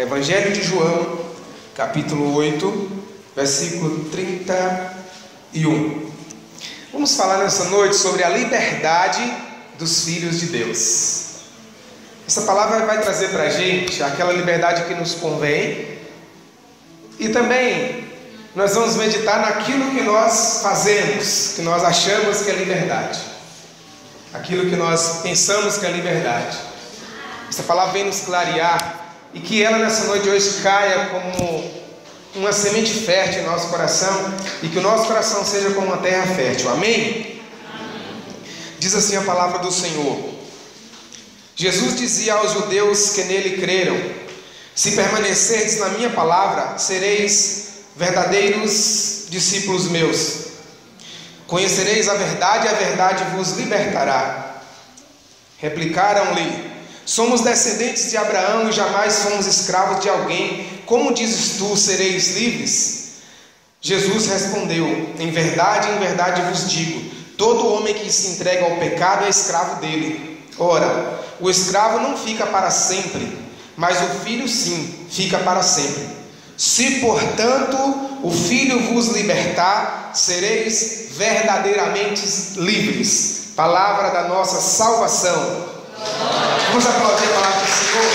Evangelho de João, capítulo 8, versículo 31. Vamos falar nessa noite sobre a liberdade dos filhos de Deus. Essa palavra vai trazer para a gente aquela liberdade que nos convém, e também nós vamos meditar naquilo que nós fazemos, que nós achamos que é liberdade, aquilo que nós pensamos que é liberdade. Essa palavra vem nos clarear, e que ela nessa noite de hoje caia como uma semente fértil em nosso coração, e que o nosso coração seja como uma terra fértil. Amém? Diz assim a palavra do Senhor: Jesus dizia aos judeus que nele creram: se permanecerdes na minha palavra, sereis verdadeiros discípulos meus. Conhecereis a verdade, e a verdade vos libertará. Replicaram-lhe: somos descendentes de Abraão e jamais fomos escravos de alguém. Como dizes tu, sereis livres? Jesus respondeu: em verdade vos digo, todo homem que se entrega ao pecado é escravo dele. Ora, o escravo não fica para sempre, mas o filho sim, fica para sempre. Se, portanto, o filho vos libertar, sereis verdadeiramente livres. Palavra da nossa salvação. Vamos aplaudir a palavra do Senhor.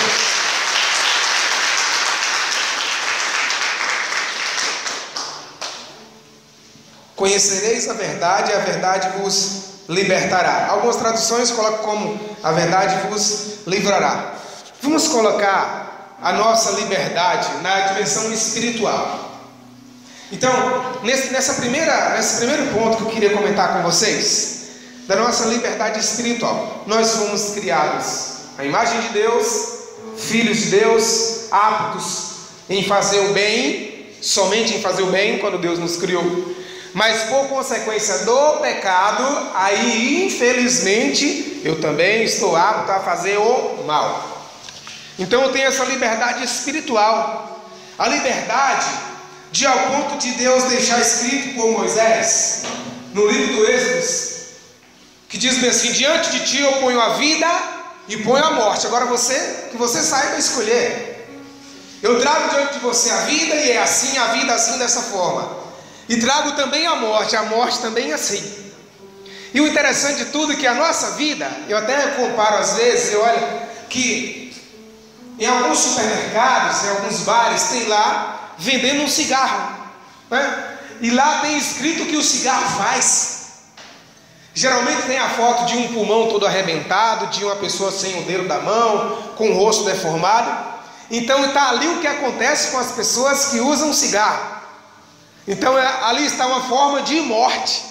Conhecereis a verdade, e a verdade vos libertará. Algumas traduções colocam como a verdade vos livrará. Vamos colocar a nossa liberdade na dimensão espiritual. Então, nesse primeiro ponto que eu queria comentar com vocês, da nossa liberdade espiritual, nós fomos criados à imagem de Deus, filhos de Deus, aptos em fazer o bem, somente em fazer o bem, quando Deus nos criou. Mas por consequência do pecado, aí infelizmente eu também estou apto a fazer o mal. Então eu tenho essa liberdade espiritual, a liberdade de, ao ponto de Deus deixar escrito por Moisés no livro do Êxodo, que diz bem assim: diante de ti eu ponho a vida e ponho a morte. Agora que você saiba escolher. Eu trago diante de você a vida, e é assim, a vida assim, dessa forma. E trago também a morte também assim. E o interessante de tudo é que a nossa vida, eu até comparo às vezes, eu olho que em alguns supermercados, em alguns bares, tem lá vendendo um cigarro, né? E lá tem escrito o que o cigarro faz. Geralmente tem a foto de um pulmão todo arrebentado, de uma pessoa sem o dedo da mão, com o rosto deformado. Então está ali o que acontece com as pessoas que usam cigarro. Então ali está uma forma de morte.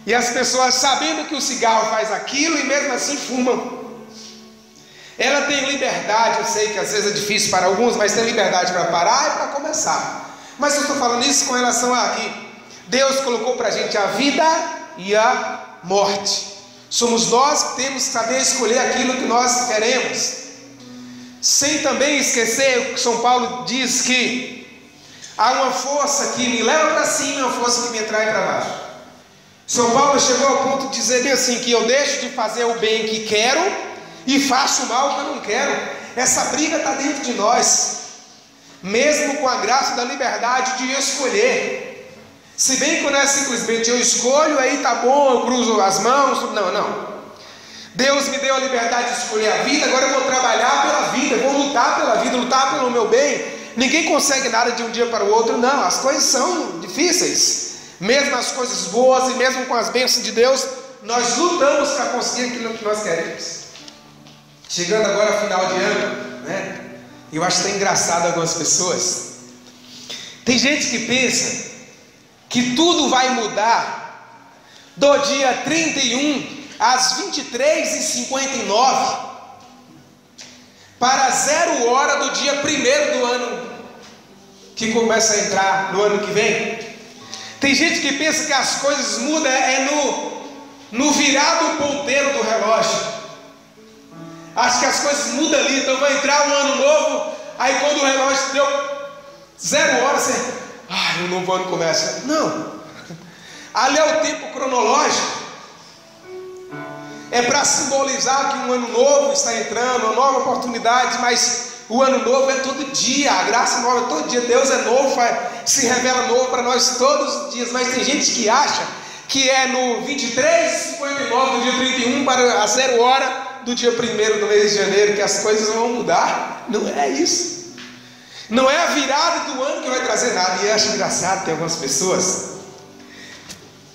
E as pessoas, sabendo que o cigarro faz aquilo, e mesmo assim fumam. Ela tem liberdade, eu sei que às vezes é difícil para alguns, mas tem liberdade para parar e para começar. Mas eu estou falando isso com relação a aqui. Deus colocou para a gente a vida e a morte. Somos nós que temos que saber escolher aquilo que nós queremos, sem também esquecer que São Paulo diz que há uma força que me leva para cima e uma força que me atrai para baixo. São Paulo chegou ao ponto de dizer bem assim, que eu deixo de fazer o bem que quero e faço o mal que eu não quero. Essa briga está dentro de nós, mesmo com a graça da liberdade de escolher. Se bem que não é simplesmente eu escolho, aí tá bom, eu cruzo as mãos. Não. Deus me deu a liberdade de escolher a vida, agora eu vou trabalhar pela vida, eu vou lutar pela vida, lutar pelo meu bem. Ninguém consegue nada de um dia para o outro, não. As coisas são difíceis. Mesmo as coisas boas e mesmo com as bênçãos de Deus, nós lutamos para conseguir aquilo que nós queremos. Chegando agora ao final de ano, né? Eu acho até engraçado algumas pessoas. Tem gente que pensa que tudo vai mudar do dia 31 às 23h59 para 0 hora do dia 1º do ano que começa a entrar no ano que vem. Tem gente que pensa que as coisas mudam no virar do ponteiro do relógio. Acho que as coisas mudam ali, então vai entrar um ano novo, aí quando o relógio deu 0 hora, você... o novo ano começa. Não. Ali é o tempo cronológico. É para simbolizar que um ano novo está entrando, uma nova oportunidade, mas o ano novo é todo dia, a graça nova é todo dia, Deus é novo, se revela novo para nós todos os dias. Mas tem gente que acha que é no 23:59 do dia 31 para a 0 hora do dia 1º do mês de janeiro que as coisas vão mudar. Não é isso. Não é a virada do ano que vai trazer nada. E eu acho engraçado, tem algumas pessoas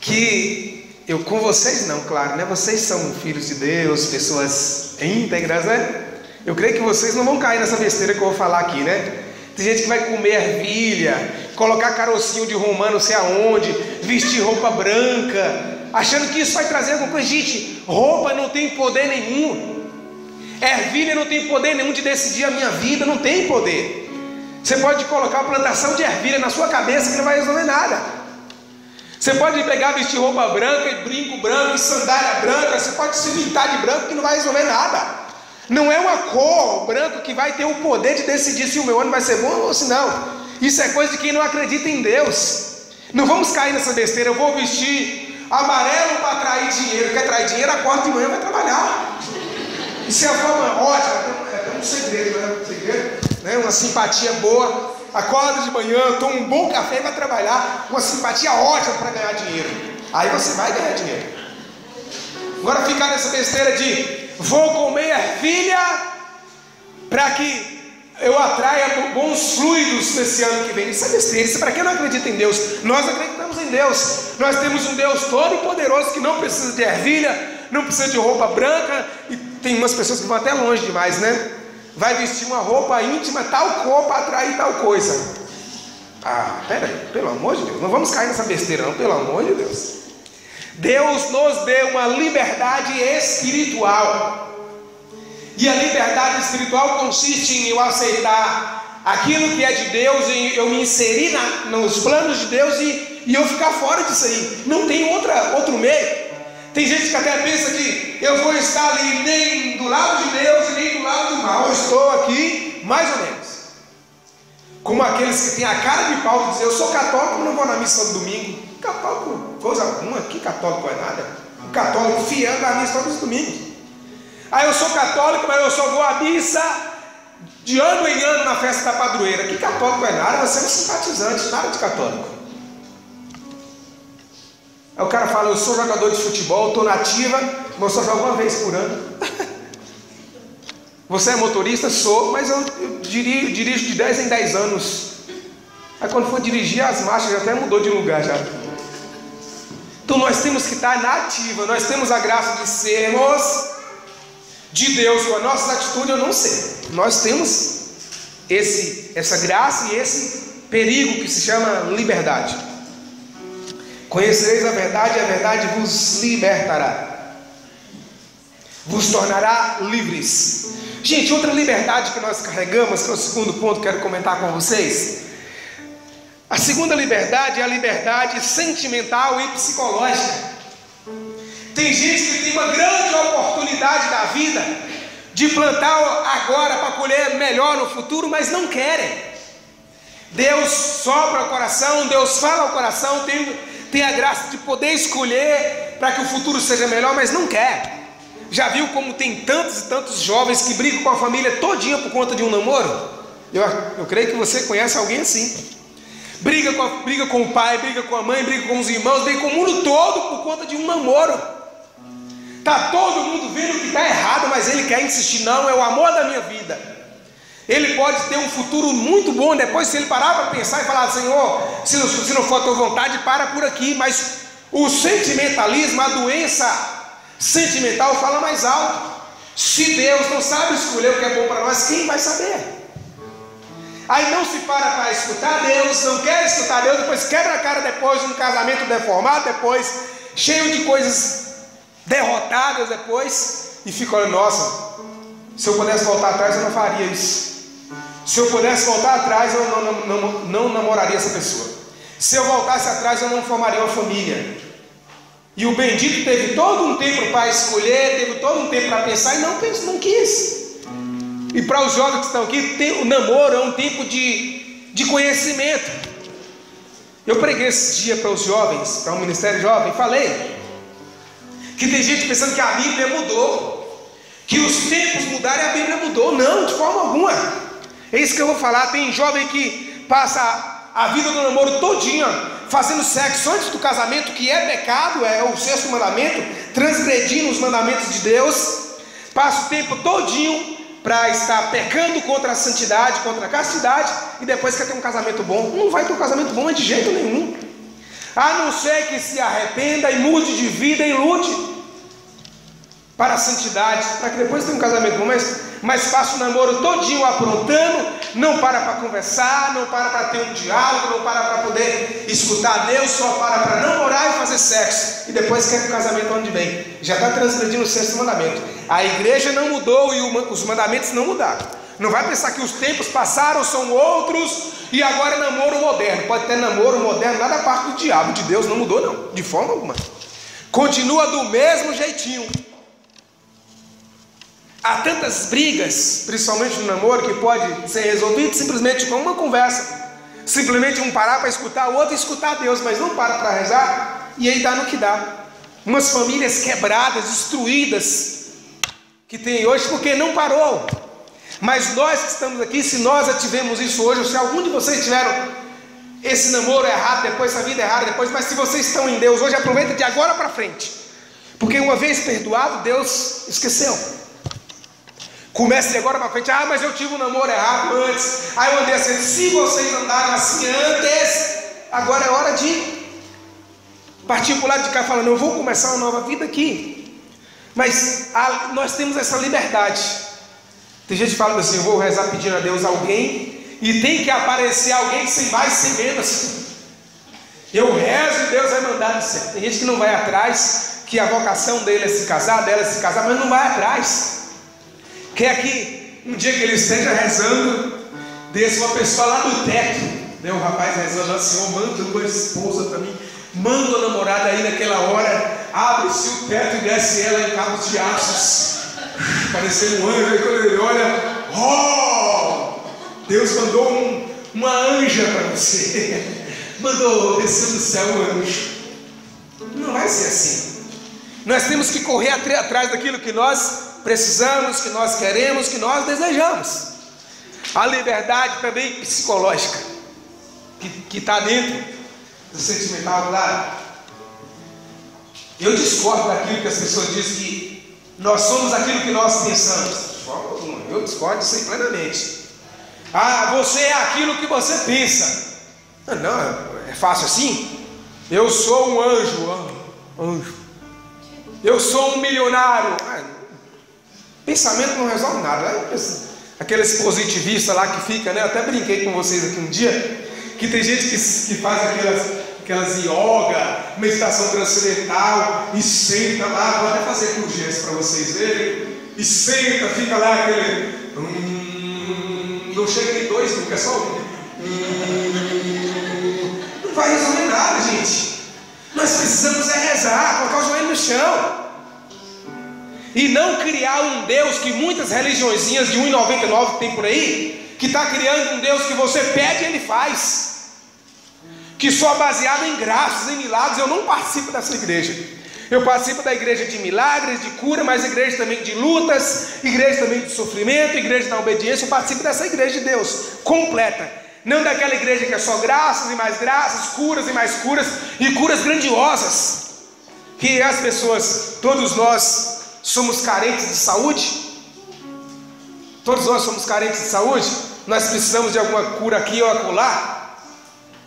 que, eu com vocês não, claro, né? Vocês são filhos de Deus, pessoas íntegras, né? Eu creio que vocês não vão cair nessa besteira que eu vou falar aqui, né? Tem gente que vai comer ervilha, colocar carocinho de romã não sei aonde, vestir roupa branca, achando que isso vai trazer alguma coisa. Gente, roupa não tem poder nenhum, ervilha não tem poder nenhum de decidir a minha vida, não tem poder. Você pode colocar uma plantação de ervilha na sua cabeça que não vai resolver nada. Você pode pegar, vestir roupa branca e brinco branco e sandália branca, você pode se pintar de branco que não vai resolver nada. Não é uma cor branco que vai ter o poder de decidir se o meu ano vai ser bom ou se não. Isso é coisa de quem não acredita em Deus. Não vamos cair nessa besteira. Eu vou vestir amarelo para atrair dinheiro. Quer atrair dinheiro? Acorda de manhã e vai trabalhar. Isso é a forma ótima. É um segredo, né? Né? Uma simpatia boa. Acorda de manhã, toma um bom café e vai trabalhar. Uma simpatia ótima para ganhar dinheiro. Aí você vai ganhar dinheiro. Agora ficar nessa besteira de vou comer ervilha para que eu atraia bons fluidos nesse ano que vem. Isso é besteira. Isso é para quem não acredita em Deus. Nós acreditamos em Deus. Nós temos um Deus todo poderoso que não precisa de ervilha, não precisa de roupa branca. E tem umas pessoas que vão até longe demais, né? Vai vestir uma roupa íntima, tal cor, para atrair tal coisa. Ah, peraí, pelo amor de Deus, não vamos cair nessa besteira não, pelo amor de Deus. Deus nos deu uma liberdade espiritual. E a liberdade espiritual consiste em eu aceitar aquilo que é de Deus, em eu me inserir nos planos de Deus e eu ficar fora disso aí. Não tem outro meio. Tem gente que até pensa que eu vou estar ali nem do lado de Deus e nem do lado do mal. Eu estou aqui mais ou menos como aqueles que têm a cara de pau de dizer eu sou católico, não vou na missa todo domingo. Católico, coisa alguma, que católico é nada. Um católico fiando a missa todos os domingos. Aí eu sou católico, mas eu só vou à missa de ano em ano na festa da padroeira. Que católico é nada, você é um simpatizante, nada de católico. Aí o cara fala, eu sou jogador de futebol, estou na ativa, mas eu só jogo uma vez por ano. Você é motorista? Sou, mas eu dirijo de 10 em 10 anos. Aí quando for dirigir, as marchas já até mudou de lugar já. Então nós temos que estar na ativa, nós temos a graça de sermos de Deus com as nossas atitudes, eu não sei. Nós temos essa graça e esse perigo que se chama liberdade. Conhecereis a verdade vos libertará, vos tornará livres. Gente, outra liberdade que nós carregamos, que é o segundo ponto que quero comentar com vocês. A segunda liberdade é a liberdade sentimental e psicológica. Tem gente que tem uma grande oportunidade da vida de plantar agora para colher melhor no futuro, mas não querem. Deus sopra o coração, Deus fala ao coração, tem a graça de poder escolher para que o futuro seja melhor, mas não quer. Já viu como tem tantos e tantos jovens que brigam com a família todinha por conta de um namoro? Eu creio que você conhece alguém assim. Briga com o pai, briga com a mãe, briga com os irmãos, briga com o mundo todo por conta de um namoro. Está todo mundo vendo que está errado, mas ele quer insistir. Não, é o amor da minha vida. Ele pode ter um futuro muito bom depois, se ele parar para pensar e falar, Senhor, se não for a tua vontade, para por aqui. Mas o sentimentalismo, a doença sentimental fala mais alto. Se Deus não sabe escolher o que é bom para nós, quem vai saber? Aí não se para escutar Deus, não quer escutar Deus, depois quebra a cara depois de um casamento deformado, depois cheio de coisas derrotadas depois, e fica olhando, nossa, se eu pudesse voltar atrás eu não faria isso. Se eu pudesse voltar atrás eu não namoraria essa pessoa. Se eu voltasse atrás eu não formaria uma família. E o bendito teve todo um tempo para escolher, teve todo um tempo para pensar e não quis. E para os jovens que estão aqui, o namoro é um tempo de conhecimento. Eu preguei esse dia para os jovens, para um ministério jovem, falei que tem gente pensando que a Bíblia mudou, que os tempos mudaram e a Bíblia mudou. Não, de forma alguma. É isso que eu vou falar. Tem jovem que passa a vida do namoro todinha fazendo sexo antes do casamento, que é pecado, é o 6º mandamento, transgredindo os mandamentos de Deus. Passa o tempo todinho para estar pecando contra a santidade, contra a castidade, e depois quer ter um casamento bom. Não vai ter um casamento bom de jeito nenhum, a não ser que se arrependa e mude de vida e lute para a santidade, para que depois tenha um casamento bom. Mas passa o namoro todinho aprontando, não para conversar, não para ter um diálogo, não para poder escutar Deus, só para namorar e fazer sexo, e depois quer que o casamento ande bem. Já está transgredindo o 6º mandamento. A igreja não mudou e os mandamentos não mudaram. Não vai pensar que os tempos passaram, são outros, e agora é namoro moderno. Pode ter namoro moderno, nada a parte do diabo. De Deus não mudou não, de forma alguma. Continua do mesmo jeitinho. Há tantas brigas, principalmente no namoro, que pode ser resolvido simplesmente com uma conversa. Simplesmente um parar para escutar o outro e escutar Deus, mas não para rezar, e aí dá no que dá. Umas famílias quebradas, destruídas, que tem hoje porque não parou. Mas nós que estamos aqui, se nós já tivemos isso hoje, ou se algum de vocês tiveram esse namoro errado depois, essa vida errada depois, mas se vocês estão em Deus hoje, aproveita de agora para frente, porque uma vez perdoado, Deus esqueceu. Comece de agora para frente. Ah, mas eu tive um namoro errado antes. Aí eu andei assim. Se vocês andaram assim antes, agora é hora de partir para o lado de cá, falando, eu vou começar uma nova vida aqui. Mas nós temos essa liberdade. Tem gente que fala assim, eu vou rezar pedindo a Deus alguém, e tem que aparecer alguém sem mais, sem menos. Eu rezo e Deus vai mandar do céu. Tem gente que não vai atrás, que a vocação dele é se casar, dela é se casar, mas não vai atrás. Quer que um dia que ele esteja rezando, desça uma pessoa lá do teto, né? O rapaz rezando assim, Senhor, manda uma esposa para mim, manda uma namorada aí naquela hora, abre-se o teto e desce ela em cabos de aços, parecendo um anjo. Aí quando ele olha, oh, Deus mandou uma anja para você, mandou descer do céu um anjo. Não vai ser assim. Nós temos que correr atrás daquilo que nós precisamos, que nós queremos, que nós desejamos. A liberdade também psicológica, que está dentro do sentimental, claro. Eu discordo daquilo que as pessoas dizem, que nós somos aquilo que nós pensamos. De forma alguma, eu discordo disso aí plenamente. Ah, você é aquilo que você pensa. Não, é fácil assim. Eu sou um anjo. Eu sou um milionário. Pensamento não resolve nada, né? Aqueles positivistas lá que fica, né? Eu até brinquei com vocês aqui um dia, que tem gente que faz aquelas yoga, meditação transcendental, e senta lá, vou até fazer com gesto para vocês verem, e senta, fica lá aquele, não chega nem 2, nunca é só não vai resolver nada, gente. Nós precisamos rezar, colocar o joelho no chão. E não criar um Deus que muitas religiõezinhas de 1,99 tem por aí, que está criando um Deus que você pede e Ele faz, que só baseado em graças, em milagres. Eu não participo dessa igreja. Eu participo da igreja de milagres, de cura, mas igreja também de lutas, igreja também de sofrimento, igreja da obediência. Eu participo dessa igreja de Deus, completa. Não daquela igreja que é só graças e mais graças, curas e mais curas, e curas grandiosas, que as pessoas, todos nós somos carentes de saúde. Todos nós somos carentes de saúde. Nós precisamos de alguma cura aqui ou acolá.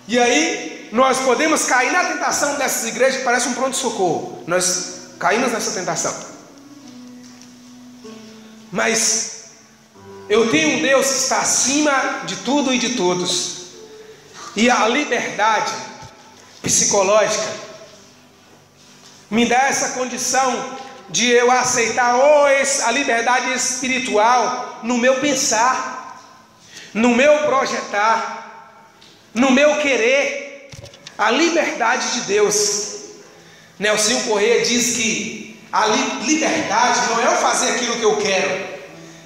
E aí nós podemos cair na tentação dessas igrejas que parece um pronto-socorro. Nós caímos nessa tentação. Mas eu tenho um Deus que está acima de tudo e de todos. E a liberdade psicológica me dá essa condição de eu aceitar a liberdade espiritual no meu pensar, no meu projetar, no meu querer, a liberdade de Deus. Nelson Corrêa diz que a liberdade não é eu fazer aquilo que eu quero,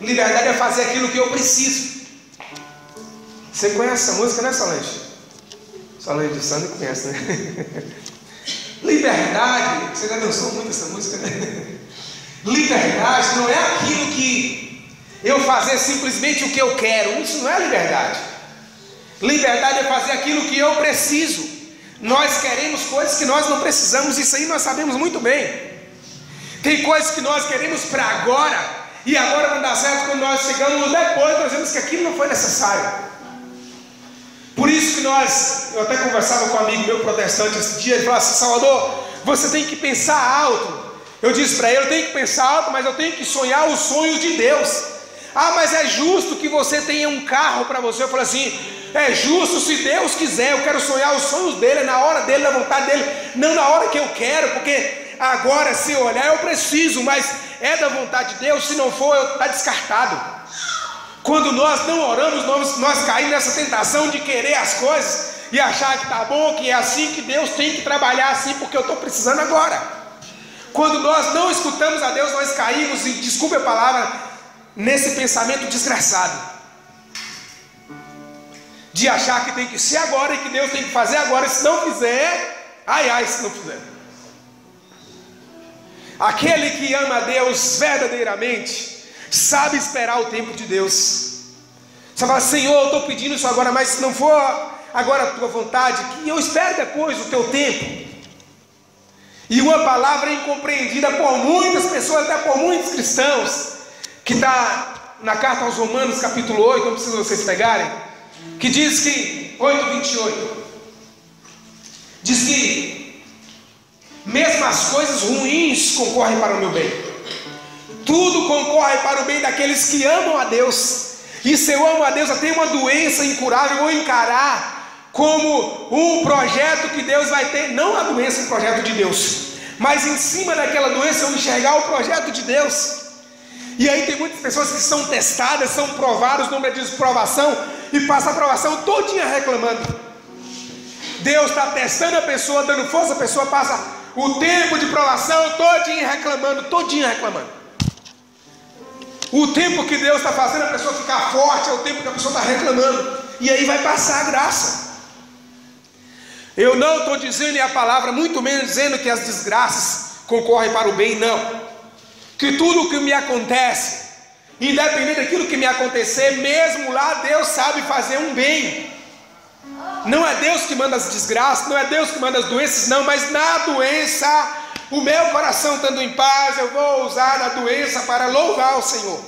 liberdade é fazer aquilo que eu preciso. Você conhece essa música, né, Solange? Solange de Sandra conhece, né? Liberdade, você já dançou muito essa música, né? Liberdade não é aquilo que eu fazer simplesmente o que eu quero. Isso não é liberdade. Liberdade é fazer aquilo que eu preciso. Nós queremos coisas que nós não precisamos, isso aí nós sabemos muito bem. Tem coisas que nós queremos para agora, e agora não dá certo. Quando nós chegamos depois, nós vemos que aquilo não foi necessário. Por isso que eu até conversava com um amigo meu protestante esse dia, ele falou assim: Salvador, você tem que pensar alto. Eu disse para ele: eu tenho que pensar alto, mas eu tenho que sonhar os sonhos de Deus. Ah, mas é justo que você tenha um carro para você. Eu falei assim: é justo se Deus quiser, eu quero sonhar os sonhos dele, na hora dele, na vontade dele, não na hora que eu quero, porque agora se eu olhar eu preciso, mas é da vontade de Deus. Se não for, está descartado. Quando nós não oramos, nós caímos nessa tentação de querer as coisas e achar que está bom, que é assim que Deus tem que trabalhar assim, porque eu estou precisando agora. Quando nós não escutamos a Deus, nós caímos, e desculpe a palavra, nesse pensamento desgraçado de achar que tem que ser agora e que Deus tem que fazer agora, e se não fizer, se não fizer. Aquele que ama a Deus verdadeiramente sabe esperar o tempo de Deus. Você fala: Senhor, eu estou pedindo isso agora, mas se não for agora a tua vontade, que eu espere depois o teu tempo. E uma palavra incompreendida por muitas pessoas, até por muitos cristãos, que está na carta aos Romanos capítulo 8, não precisa vocês pegarem, que diz que 8:28 diz que mesmo as coisas ruins concorrem para o meu bem. Tudo concorre para o bem daqueles que amam a Deus. E se eu amo a Deus, eu tenho uma doença incurável, eu vou encarar como um projeto que Deus vai ter. Não a doença, o projeto de Deus, mas em cima daquela doença eu enxergar o projeto de Deus. E aí tem muitas pessoas que são testadas, são provadas, o nome diz provação, e passa a provação todinha reclamando. Deus está testando a pessoa, dando força, a pessoa passa o tempo de provação todinha reclamando. O tempo que Deus está fazendo a pessoa ficar forte é o tempo que a pessoa está reclamando. E aí vai passar a graça. Eu não estou dizendo, e a palavra muito menos dizendo, que as desgraças concorrem para o bem, não. Que tudo o que me acontece, independente daquilo que me acontecer, mesmo lá Deus sabe fazer um bem. Não é Deus que manda as desgraças, não é Deus que manda as doenças, não. Mas na doença, o meu coração estando em paz, eu vou usar a doença para louvar o Senhor.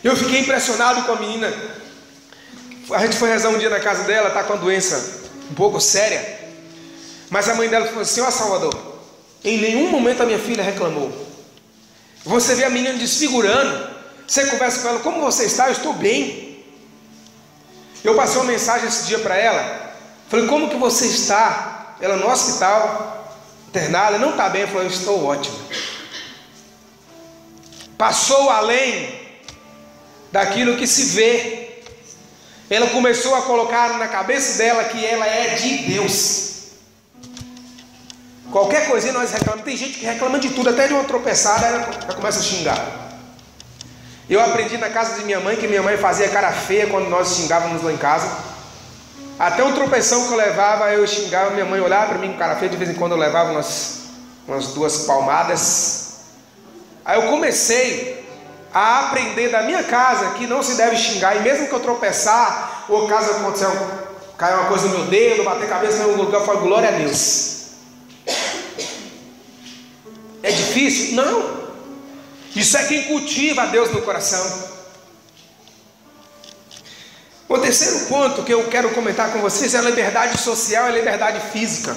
Eu fiquei impressionado com a menina. A gente foi rezar um dia na casa dela, está com uma doença um pouco séria. Mas a mãe dela falou assim: ó Salvador, em nenhum momento a minha filha reclamou. Você vê a menina desfigurando, você conversa com ela: como você está? Eu estou bem. Eu passei uma mensagem esse dia para ela, falei: como que você está? Ela no hospital, internada, não está bem. Eu falei: eu estou ótimo. Passou além daquilo que se vê. Ela começou a colocar na cabeça dela que ela é de Deus. Qualquer coisinha nós reclamamos. Tem gente que reclama de tudo, até de uma tropeçada ela já começa a xingar. Eu aprendi na casa de minha mãe que minha mãe fazia cara feia quando nós xingávamos lá em casa. Até um tropeção que eu levava, eu xingava, minha mãe olhava para mim com cara feia. De vez em quando eu levava umas 2 palmadas. Aí eu comecei a aprender da minha casa que não se deve xingar. E mesmo que eu tropeçar, ou caso aconteça, cair uma coisa no meu dedo, bater a cabeça em algum lugar, eu falo: glória a Deus. É difícil? Não. Isso é quem cultiva a Deus no coração. O terceiro ponto que eu quero comentar com vocês é a liberdade social e a liberdade física.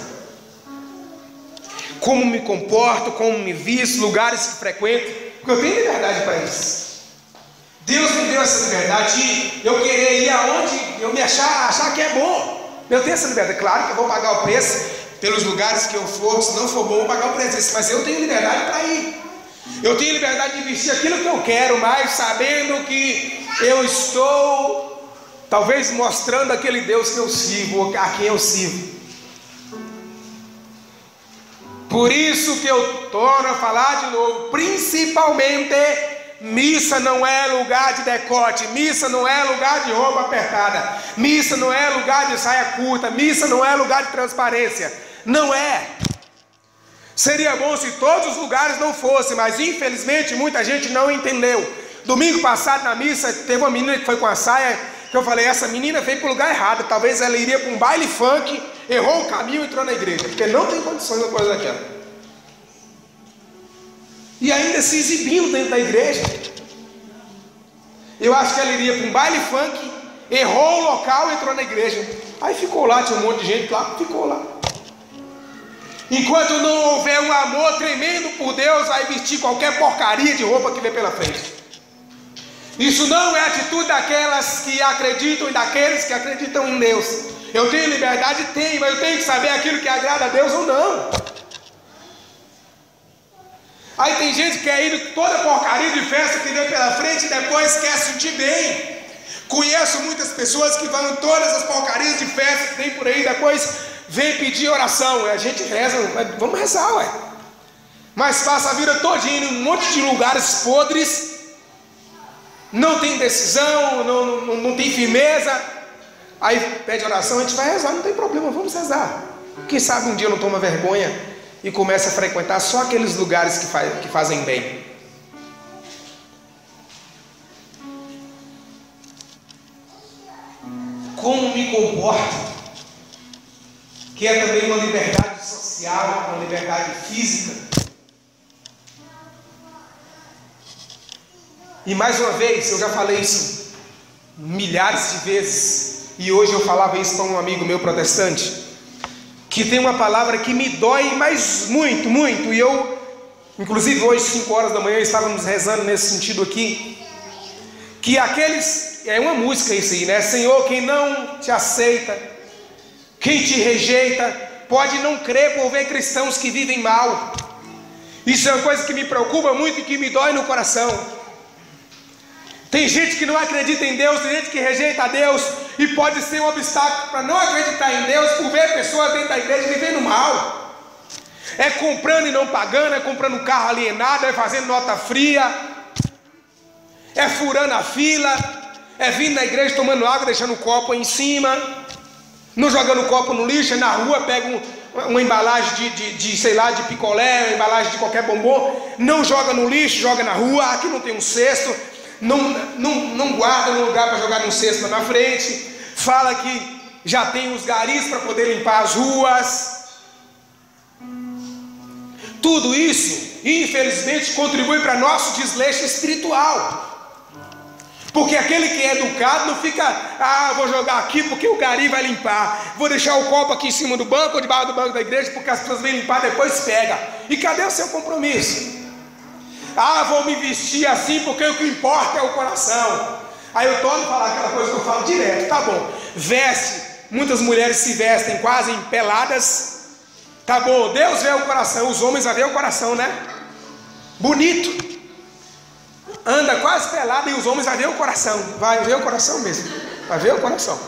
Como me comporto, como me visto, lugares que frequento, porque eu tenho liberdade para isso. Deus me deu essa liberdade de eu querer ir aonde eu me achar que é bom. Eu tenho essa liberdade. Claro que eu vou pagar o preço pelos lugares que eu for. Se não for bom, eu vou pagar o preço, mas eu tenho liberdade para ir. Eu tenho liberdade de vestir aquilo que eu quero, mas sabendo que eu estou talvez mostrando aquele Deus que eu sirvo, ou a quem eu sirvo. Por isso que eu torno a falar de novo, principalmente, missa não é lugar de decote, missa não é lugar de roupa apertada, missa não é lugar de saia curta, missa não é lugar de transparência, não é. Seria bom se todos os lugares não fossem, mas infelizmente muita gente não entendeu. Domingo passado na missa, teve uma menina que foi com a saia, que eu falei, essa menina veio para o lugar errado, talvez ela iria para um baile funk, errou o caminho e entrou na igreja, porque não tem condições de uma coisa daquela. E ainda se exibindo dentro da igreja. Eu acho que ela iria para um baile funk, errou o local e entrou na igreja. Aí ficou lá, tinha um monte de gente lá, ficou lá. Enquanto não houver um amor tremendo por Deus, vai vestir qualquer porcaria de roupa que vem pela frente. Isso não é atitude daquelas que acreditam e daqueles que acreditam em Deus. Eu tenho liberdade? Tenho, mas eu tenho que saber aquilo que agrada a Deus ou não. Aí tem gente que quer ir toda porcaria de festa que vem pela frente e depois quer sentir bem. Conheço muitas pessoas que vão em todas as porcarias de festa que tem por aí, depois vem pedir oração. A gente reza, vamos rezar, ué. Mas passa a vida toda indo em um monte de lugares podres, não tem decisão, não tem firmeza. Aí pede oração, a gente vai rezar, não tem problema, vamos rezar. Quem sabe um dia eu não tomo vergonha e começa a frequentar só aqueles lugares que fazem bem. Como me comporto, que é também uma liberdade social, uma liberdade física. E mais uma vez, eu já falei isso milhares de vezes, e hoje eu falava isso para um amigo meu protestante, que tem uma palavra que me dói, mas muito, muito, e eu, inclusive hoje 5 horas da manhã, estávamos rezando nesse sentido aqui, que aqueles, é uma música isso aí, né? Senhor, quem não te aceita, quem te rejeita, pode não crer por ver cristãos que vivem mal. Isso é uma coisa que me preocupa muito e que me dói no coração. Tem gente que não acredita em Deus, tem gente que rejeita a Deus, e pode ser um obstáculo para não acreditar em Deus por ver pessoas dentro da igreja vivendo mal. É comprando e não pagando, é comprando carro alienado, é fazendo nota fria, é furando a fila, é vindo na igreja tomando água, deixando o copo em cima, não jogando o copo no lixo, é na rua, pega uma embalagem de sei lá, de picolé, uma embalagem de qualquer bombom, não joga no lixo, joga na rua, aqui não tem um cesto. Não guarda no lugar para jogar no cesto na frente, fala que já tem os garis para poder limpar as ruas. Tudo isso, infelizmente, contribui para nosso desleixo espiritual. Porque aquele que é educado não fica, vou jogar aqui porque o gari vai limpar, vou deixar o copo aqui em cima do banco ou debaixo do banco da igreja porque as pessoas vêm limpar, depois pega. E cadê o seu compromisso? Vou me vestir assim porque o que importa é o coração. Aí eu torno a falar aquela coisa que eu falo direto, tá bom, veste, muitas mulheres se vestem quase peladas, tá bom, Deus vê o coração, os homens vão ver o coração, né? Bonito, anda quase pelado e os homens vão ver o coração, vai ver o coração mesmo, vai ver o coração.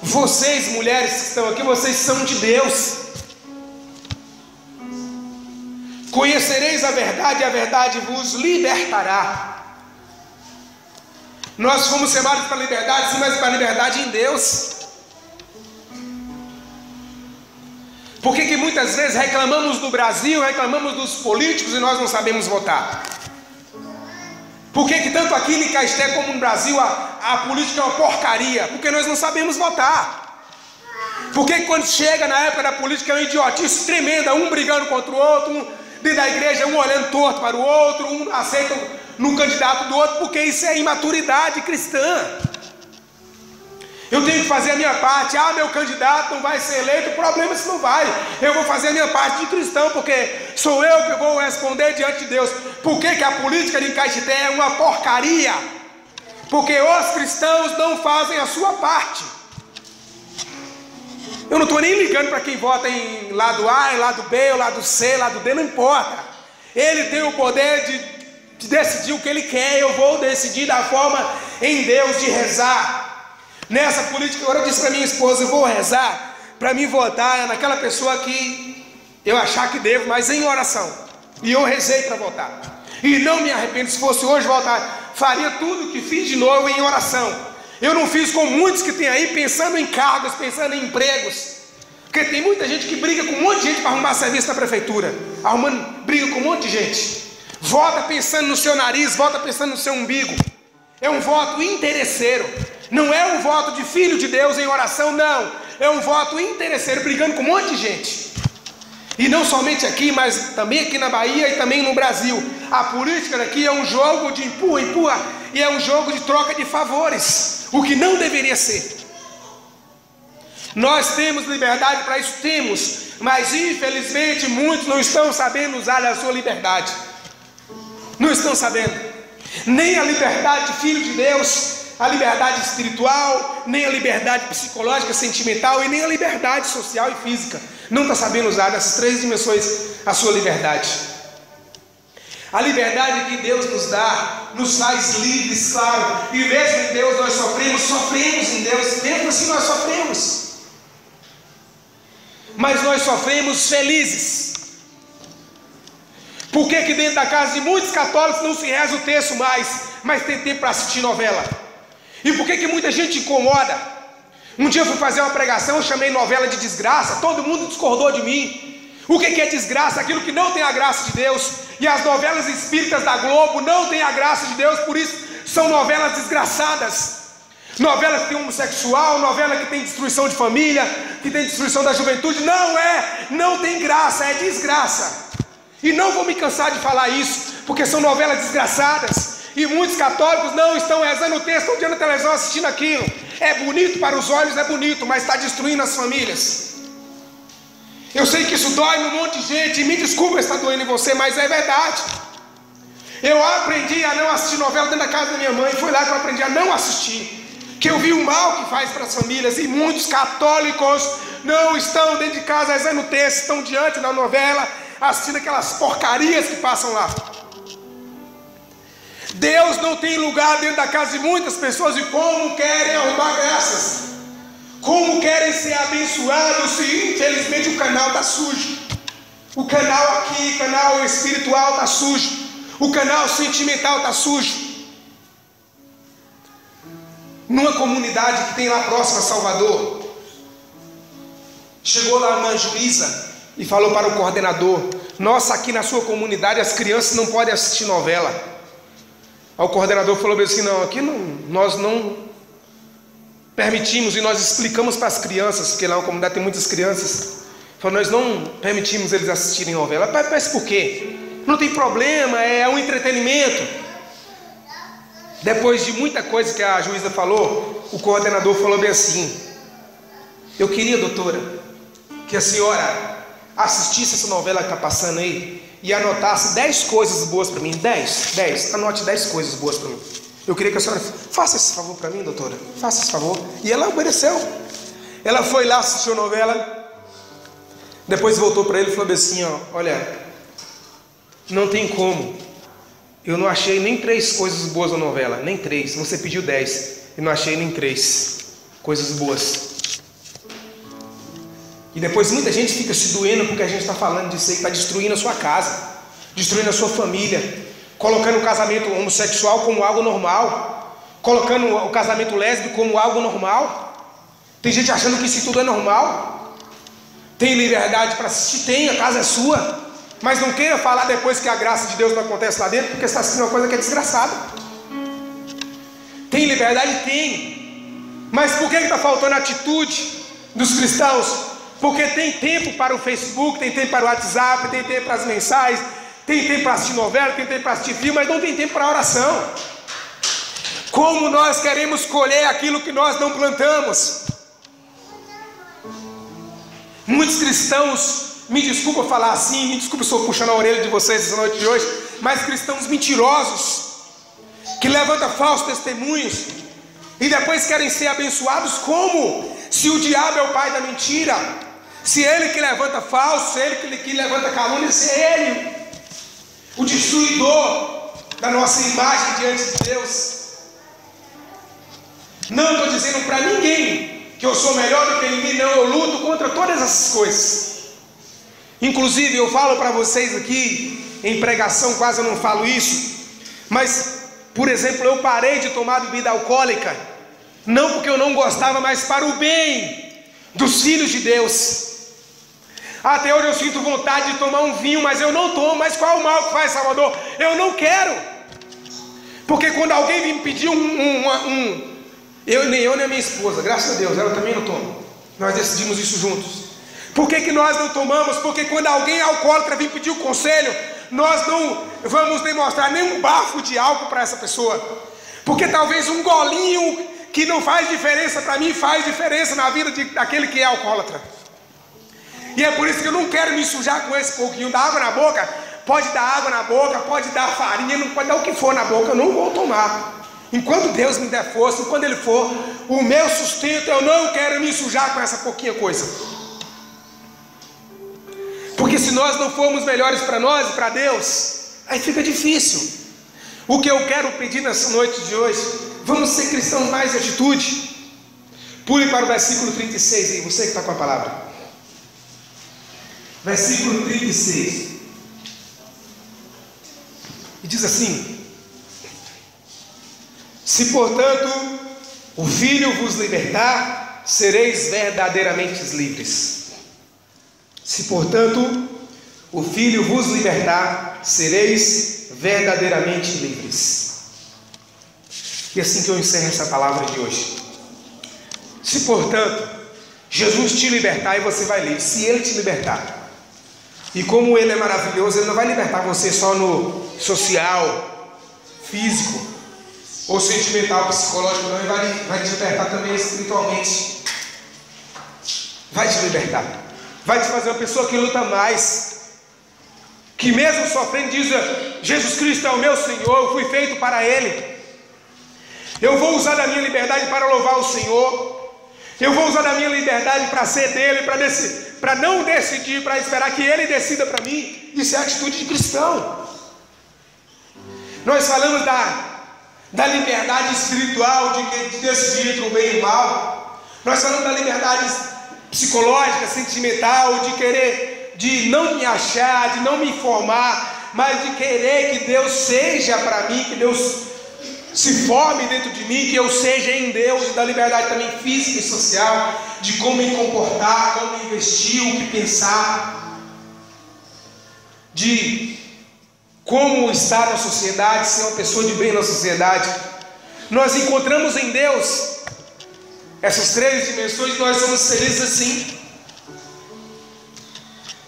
Vocês mulheres que estão aqui, vocês são de Deus. Conhecereis a verdade e a verdade vos libertará. Nós fomos chamados para a liberdade, sim, mas para a liberdade em Deus. Por que muitas vezes reclamamos do Brasil, reclamamos dos políticos e nós não sabemos votar? Por que tanto aqui em Caisté como no Brasil a política é uma porcaria? Porque nós não sabemos votar. Por que quando chega na época da política é uma idiotice tremenda, um brigando contra o outro, dentro da igreja, um olhando torto para o outro, um aceita no candidato do outro, porque isso é imaturidade cristã. Eu tenho que fazer a minha parte. Meu candidato não vai ser eleito, o problema é se não vai. Eu vou fazer a minha parte de cristão, porque sou eu que vou responder diante de Deus. Por que a política de Caetité é uma porcaria? Porque os cristãos não fazem a sua parte. Eu não estou nem ligando para quem vota em lado A, em lado B, lado C, lado D, não importa. Ele tem o poder de decidir o que ele quer. Eu vou decidir da forma em Deus de rezar. Nessa política, agora eu disse para minha esposa, eu vou rezar para mim votar naquela pessoa que eu achar que devo, mas em oração. E eu rezei para votar. E não me arrependo, se fosse hoje votar, faria tudo o que fiz de novo em oração. Eu não fiz como muitos que tem aí, pensando em cargos, pensando em empregos. Porque tem muita gente que briga com um monte de gente para arrumar serviço na prefeitura. Briga com um monte de gente. Vota pensando no seu nariz, vota pensando no seu umbigo. É um voto interesseiro. Não é um voto de filho de Deus em oração, não. É um voto interesseiro, brigando com um monte de gente. E não somente aqui, mas também aqui na Bahia e também no Brasil. A política daqui é um jogo de empurra, empurra, e é um jogo de troca de favores, o que não deveria ser. Nós temos liberdade para isso? Temos, mas infelizmente muitos não estão sabendo usar a sua liberdade. Não estão sabendo. Nem a liberdade de filho de Deus, a liberdade espiritual, nem a liberdade psicológica, sentimental e nem a liberdade social e física. Não está sabendo usar nessas três dimensões a sua liberdade. A liberdade que Deus nos dá nos faz livres, claro. E mesmo em Deus nós sofremos em Deus, mesmo assim nós sofremos. Mas nós sofremos felizes. Por que dentro da casa de muitos católicos não se reza o terço mais, mas tem tempo para assistir novela? E por que muita gente incomoda? Um dia eu fui fazer uma pregação, eu chamei novela de desgraça, todo mundo discordou de mim. O que é desgraça? Aquilo que não tem a graça de Deus. E as novelas espíritas da Globo não têm a graça de Deus, por isso são novelas desgraçadas. Novela que tem homossexual, novela que tem destruição de família, que tem destruição da juventude. Não tem graça, é desgraça. E não vou me cansar de falar isso, porque são novelas desgraçadas. E muitos católicos não estão rezando o texto, estão diante da televisão assistindo aquilo. É bonito para os olhos, é bonito, mas está destruindo as famílias. Eu sei que isso dói num monte de gente, e me desculpa se está doendo em você, mas é verdade. Eu aprendi a não assistir novela dentro da casa da minha mãe, foi lá que eu aprendi a não assistir. Que eu vi o mal que faz para as famílias, e muitos católicos não estão dentro de casa rezando o texto, estão diante da novela, assistindo aquelas porcarias que passam lá. Deus não tem lugar dentro da casa de muitas pessoas, e como querem arrumar graças, como querem ser abençoados, se infelizmente o canal está sujo. O canal aqui, o canal espiritual está sujo, o canal sentimental está sujo. Numa comunidade que tem lá próxima a Salvador, chegou lá uma juíza e falou para o coordenador: nossa, aqui na sua comunidade as crianças não podem assistir novela. Aí o coordenador falou assim: não, aqui nós não permitimos, e nós explicamos para as crianças, porque lá na comunidade tem muitas crianças. Falou: nós não permitimos eles assistirem novela. Mas por quê? Não tem problema, é um entretenimento. Depois de muita coisa que a juíza falou, o coordenador falou bem assim: eu queria, doutora, que a senhora assistisse essa novela que está passando aí e anotasse 10 coisas boas para mim. 10, anote 10 coisas boas para mim. Eu queria que a senhora faça esse favor para mim, doutora, faça esse favor. E ela obedeceu. Ela foi lá, assistiu a novela, depois voltou para ele e falou assim: olha, não tem como, eu não achei nem 3 coisas boas na novela, nem 3, você pediu 10, e não achei nem 3 coisas boas. E depois muita gente fica se doendo porque a gente está falando disso aí, que está destruindo a sua casa, destruindo a sua família, colocando o casamento homossexual como algo normal, colocando o casamento lésbico como algo normal. Tem gente achando que isso tudo é normal. Tem liberdade para assistir? Tem, a casa é sua. Mas não queira falar depois que a graça de Deus não acontece lá dentro, porque você está assistindo uma coisa que é desgraçada. Tem liberdade? Tem. Mas por que está faltando a atitude dos cristãos? Porque tem tempo para o Facebook, tem tempo para o WhatsApp, tem tempo para as mensagens, tem tempo para assistir novela, tem tempo para assistir filme, mas não tem tempo para a oração. Como nós queremos colher aquilo que nós não plantamos? Muitos cristãos, me desculpa falar assim, me desculpa se eu estou puxando a orelha de vocês essa noite de hoje, mas cristãos mentirosos, que levantam falsos testemunhos, e depois querem ser abençoados. Como? Se o diabo é o pai da mentira, se ele que levanta falso, se ele que levanta calúnia, se é ele o destruidor da nossa imagem diante de Deus. Não estou dizendo para ninguém que eu sou melhor do que ninguém, não. Eu luto contra todas essas coisas. Inclusive eu falo para vocês aqui em pregação, quase eu não falo isso, mas, por exemplo, eu parei de tomar bebida alcoólica, não porque eu não gostava, mas para o bem dos filhos de Deus. Até hoje eu sinto vontade de tomar um vinho, mas eu não tomo. Mas qual é o mal que faz, Salvador? Eu não quero. Porque quando alguém vem me pedir nem eu nem a minha esposa, graças a Deus, ela também não toma. Nós decidimos isso juntos. Por que nós não tomamos? Porque quando alguém alcoólatra vem pedir o conselho, nós não vamos demonstrar nenhum bafo de álcool para essa pessoa. Porque talvez um golinho que não faz diferença para mim, faz diferença na vida daquele que é alcoólatra. E é por isso que eu não quero me sujar com esse pouquinho da água na boca. Pode dar água na boca, pode dar farinha, não pode dar o que for na boca, eu não vou tomar. Enquanto Deus me der força, enquanto Ele for o meu sustento, eu não quero me sujar com essa pouquinha coisa. Porque se nós não formos melhores para nós e para Deus, aí fica difícil. O que eu quero pedir nessa noite de hoje, vamos ser cristãos mais de atitude. Pule para o versículo 36 aí, você que está com a palavra. Versículo 36. E diz assim: se portanto o Filho vos libertar, sereis verdadeiramente livres. Se portanto o Filho vos libertar, sereis verdadeiramente livres. E assim que eu encerro essa palavra de hoje. Se portanto Jesus te libertar, e você vai livre. Se Ele te libertar, e como Ele é maravilhoso, Ele não vai libertar você só no social, físico ou sentimental, psicológico, não. Ele vai te libertar também espiritualmente. Vai te libertar, vai te fazer uma pessoa que luta mais, que mesmo sofrendo diz: Jesus Cristo é o meu Senhor, eu fui feito para Ele. Eu vou usar da minha liberdade para louvar o Senhor. Eu vou usar da minha liberdade para ser dele, para não decidir, para esperar que Ele decida para mim. Isso é atitude de cristão. Nós falamos da liberdade espiritual, de decidir entre o bem e o mal. Nós falamos da liberdade psicológica, sentimental, de não me achar, de não me informar, mas de querer que Deus seja para mim, que Deus se forme dentro de mim, que eu seja em Deus, da liberdade também física e social, de como me comportar, como investir, o que pensar, de como estar na sociedade, ser uma pessoa de bem na sociedade. Nós encontramos em Deus essas três dimensões e nós somos felizes assim.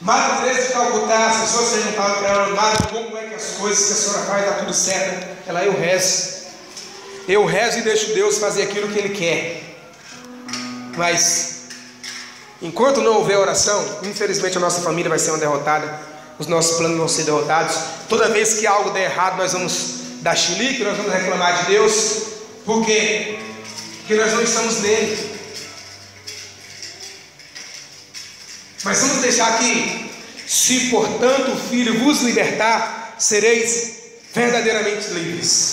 Madre Teresa de Calcutá, as pessoas perguntavam para ela: Madre, como é que as coisas que a senhora faz dá tudo certo? Ela: eu rezo. Eu rezo e deixo Deus fazer aquilo que Ele quer. Mas enquanto não houver oração, infelizmente a nossa família vai ser uma derrotada. Os nossos planos vão ser derrotados. Toda vez que algo der errado, nós vamos dar chilique, nós vamos reclamar de Deus. Por quê? Porque nós não estamos nele. Mas vamos deixar aqui: se portanto o Filho vos libertar, sereis verdadeiramente livres.